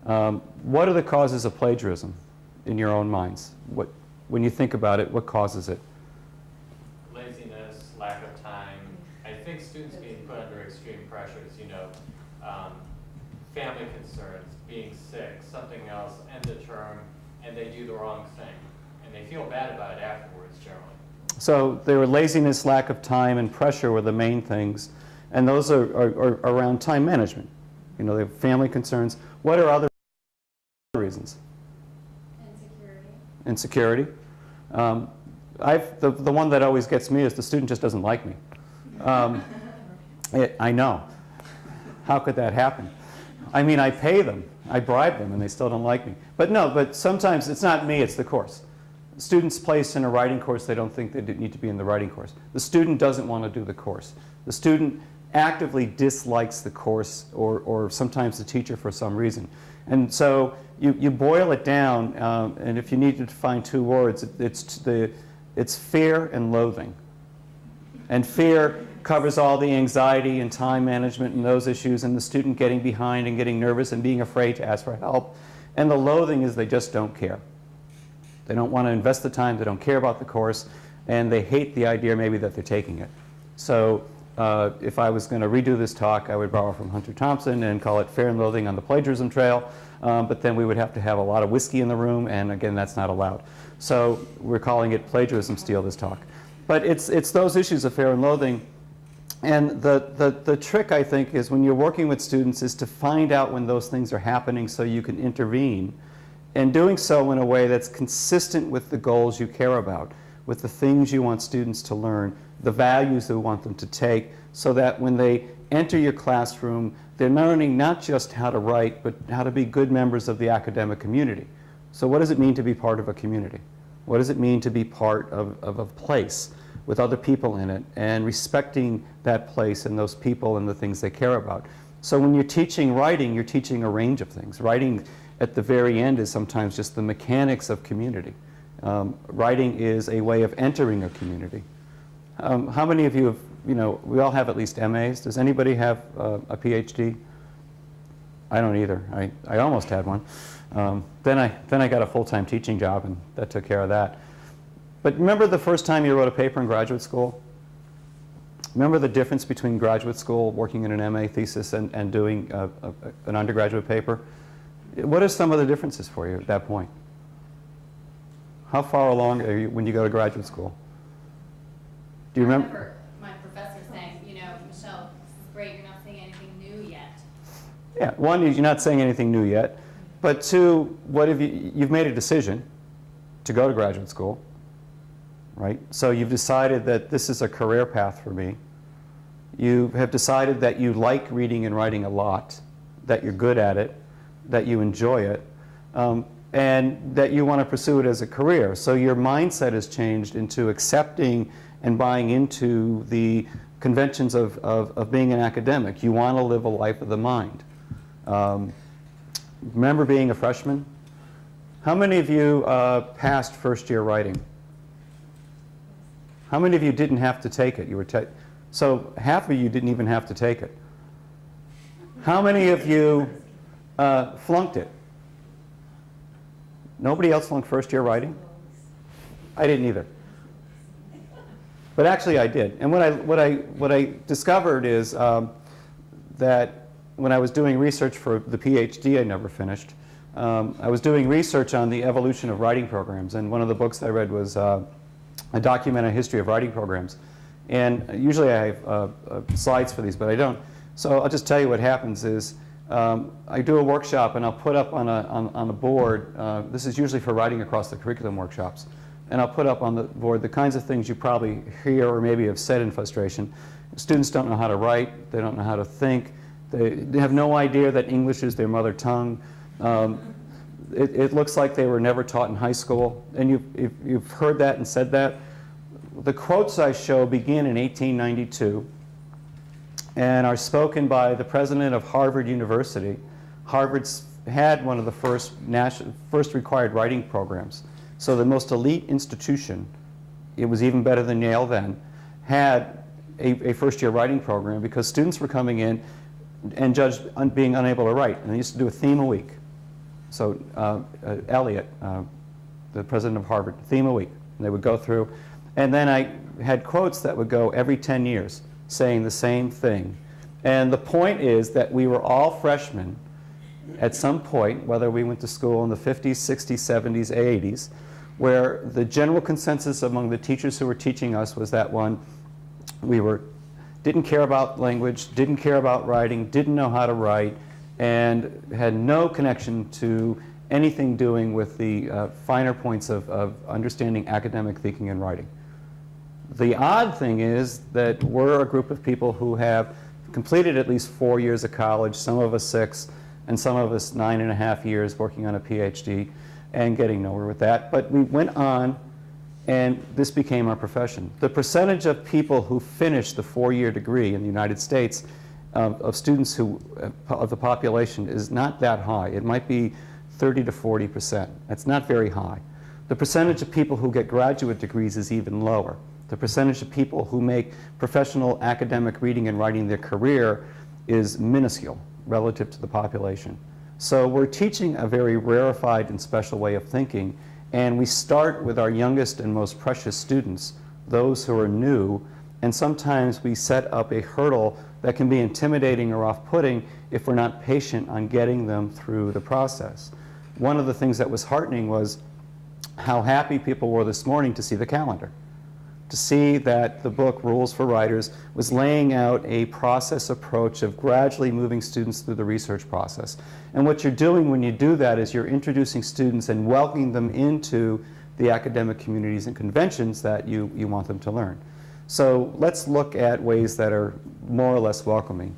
What are the causes of plagiarism in your own minds? When you think about it, what causes it? Laziness, lack of time. I think students being put under extreme pressures, family concerns, being sick, something else, end of term, and they do the wrong thing. And they feel bad about it afterwards, generally. So there were laziness, lack of time, and pressure were the main things. And those are around time management. They have family concerns. What are other reasons? Insecurity. The one that always gets me is the student just doesn't like me. I know. How could that happen? I mean, I pay them, I bribe them, and they still don't like me. But sometimes it's not me, it's the course. Students placed in a writing course, they don't think they need to be in the writing course. The student doesn't want to do the course. The student actively dislikes the course or sometimes the teacher for some reason. And so you boil it down, and if you need to define two words, it's fear and loathing. And fear covers all the anxiety and time management and those issues, and the student getting behind and getting nervous and being afraid to ask for help. And the loathing is they just don't care. They don't want to invest the time, they don't care about the course, and they hate the idea maybe that they're taking it. So if I was going to redo this talk, I would borrow from Hunter Thompson and call it Fear and Loathing on the Plagiarism Trail, but then we would have to have a lot of whiskey in the room, and again, that's not allowed. So we're calling it Plagiarism Steal, this talk. But it's those issues of fear and loathing. And the trick, I think, is when you're working with students is to find out when those things are happening so you can intervene, and doing so in a way that's consistent with the goals you care about, with the things you want students to learn, the values you want them to take, so that when they enter your classroom, they're learning not just how to write, but how to be good members of the academic community. So what does it mean to be part of a community? What does it mean to be part of a place with other people in it, and respecting that place and those people and the things they care about? So when you're teaching writing, you're teaching a range of things. Writing at the very end is sometimes just the mechanics of community. Writing is a way of entering a community. How many of you have, we all have at least MAs. Does anybody have a PhD? I don't either. I almost had one. Then I got a full-time teaching job, and that took care of that. But remember the first time you wrote a paper in graduate school? Remember the difference between graduate school, working in an MA thesis, and doing an undergraduate paper? What are some of the differences for you at that point? How far along are you when you go to graduate school? Do you remember? I remember my professor saying, Michelle, this is great, you're not saying anything new yet. Yeah, one is you're not saying anything new yet. But two, what have you've made a decision to go to graduate school, right? So you've decided that this is a career path for me. You have decided that you like reading and writing a lot, that you're good at it, that you enjoy it, and that you want to pursue it as a career. So your mindset has changed into accepting and buying into the conventions of being an academic. You want to live a life of the mind. Remember being a freshman? How many of you passed first year writing? How many of you didn't have to take it? So half of you didn't even have to take it. How many of you flunked it? Nobody else flunked first year writing? I didn't either. But actually I did. And what I discovered is that when I was doing research for the PhD I never finished, I was doing research on the evolution of writing programs, and one of the books I read was a documented history of writing programs. And usually I have slides for these, but I don't. So I'll just tell you what happens is I do a workshop, and I'll put up on a board, this is usually for writing across the curriculum workshops, and I'll put up on the board the kinds of things you probably hear or maybe have said in frustration. Students don't know how to write, they don't know how to think, they have no idea that English is their mother tongue. It looks like they were never taught in high school, and you've heard that and said that. The quotes I show begin in 1892 and are spoken by the president of Harvard University. Harvard's had one of the first required writing programs. So the most elite institution, it was even better than Yale then, had a first-year writing program because students were coming in and judged being unable to write. And they used to do a theme a week. So Elliot, the president of Harvard, theme a week. And they would go through. And then I had quotes that would go every 10 years saying the same thing. And the point is that we were all freshmen at some point, whether we went to school in the 50s, 60s, 70s, 80s, where the general consensus among the teachers who were teaching us was that didn't care about language, didn't care about writing, didn't know how to write, and had no connection to anything doing with the finer points of understanding academic thinking and writing. The odd thing is that we're a group of people who have completed at least 4 years of college, some of us 6, and some of us 9.5 years working on a PhD and getting nowhere with that. But we went on, and this became our profession. The percentage of people who finish the 4-year degree in the United States of students of the population is not that high. It might be 30 to 40%. That's not very high. The percentage of people who get graduate degrees is even lower. The percentage of people who make professional academic reading and writing their career is minuscule relative to the population. So we're teaching a very rarefied and special way of thinking, and we start with our youngest and most precious students, those who are new, and sometimes we set up a hurdle that can be intimidating or off-putting if we're not patient on getting them through the process. One of the things that was heartening was how happy people were this morning to see the calendar, to see that the book, Rules for Writers, was laying out a process approach of gradually moving students through the research process. And what you're doing when you do that is you're introducing students and welcoming them into the academic communities and conventions that you want them to learn. So let's look at ways that are more or less welcoming.